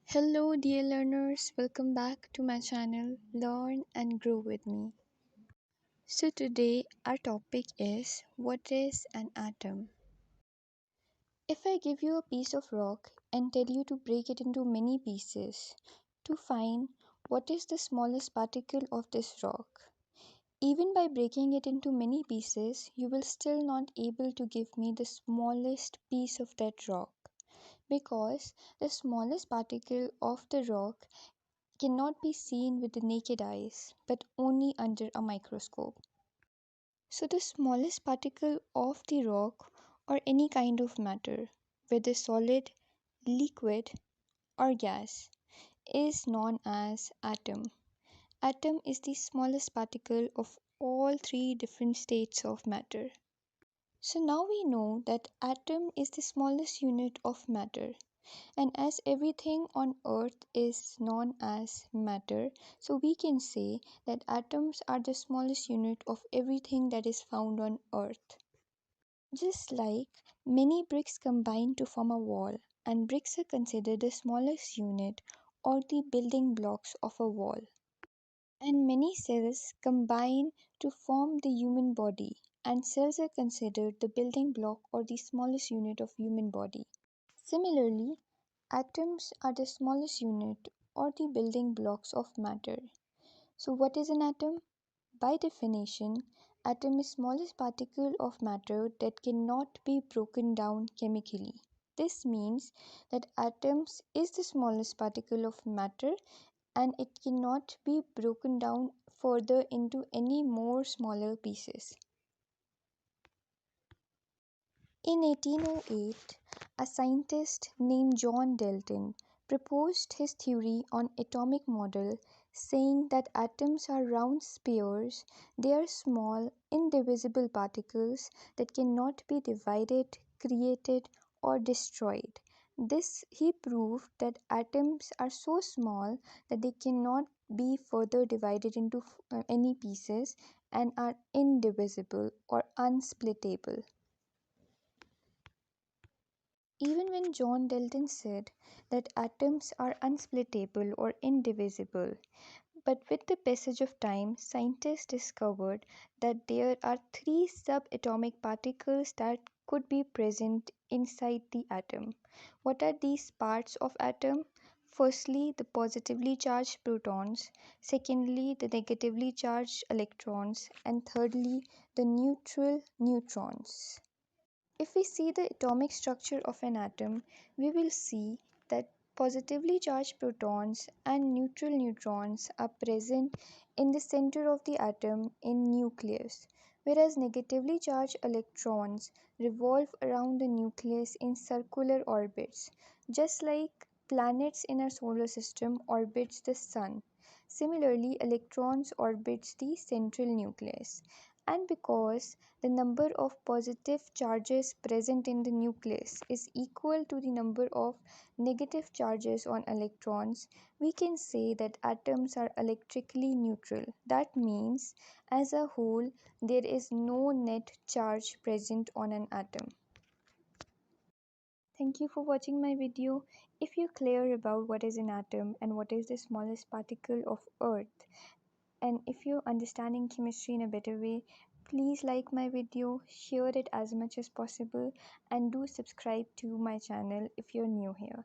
Hello, dear learners, welcome back to my channel Learn and Grow with me. So, today our topic is what is an atom? If I give you a piece of rock and tell you to break it into many pieces to find what is the smallest particle of this rock, even by breaking it into many pieces, you will still not able to give me the smallest piece of that rock because the smallest particle of the rock cannot be seen with the naked eyes, but only under a microscope. So, the smallest particle of the rock or any kind of matter, whether solid, liquid, or gas, is known as atom. Atom is the smallest particle of all three different states of matter. So now we know that atom is the smallest unit of matter. And as everything on earth is known as matter, so we can say that atoms are the smallest unit of everything that is found on earth. Just like many bricks combine to form a wall, and bricks are considered the smallest unit or the building blocks of a wall. And many cells combine to form the human body, and cells are considered the building block or the smallest unit of human body. Similarly, atoms are the smallest unit or the building blocks of matter. So what is an atom? By definition, atom is smallest particle of matter that cannot be broken down chemically. This means that atoms is the smallest particle of matter and it cannot be broken down further into any more smaller pieces. In 1808, a scientist named John Dalton proposed his theory on atomic model, saying that atoms are round spheres. They are small, indivisible particles that cannot be divided, created, or destroyed. This he proved that atoms are so small that they cannot be further divided into any pieces and are indivisible or unsplittable. Even when John Dalton said that atoms are unsplittable or indivisible, but with the passage of time, scientists discovered that there are three subatomic particles that could be present inside the atom. What are these parts of atom? Firstly, the positively charged protons, secondly, the negatively charged electrons, and thirdly, the neutral neutrons. If we see the atomic structure of an atom, we will see that positively charged protons and neutral neutrons are present in the center of the atom in nucleus, whereas negatively charged electrons revolve around the nucleus in circular orbits, just like planets in our solar system orbits the sun. Similarly, electrons orbits the central nucleus. And because the number of positive charges present in the nucleus is equal to the number of negative charges on electrons, we can say that atoms are electrically neutral. That means, as a whole, there is no net charge present on an atom. Thank you for watching my video. If you're clear about what is an atom and what is the smallest particle of Earth, and if you're understanding chemistry in a better way, please like my video, share it as much as possible, and do subscribe to my channel if you're new here.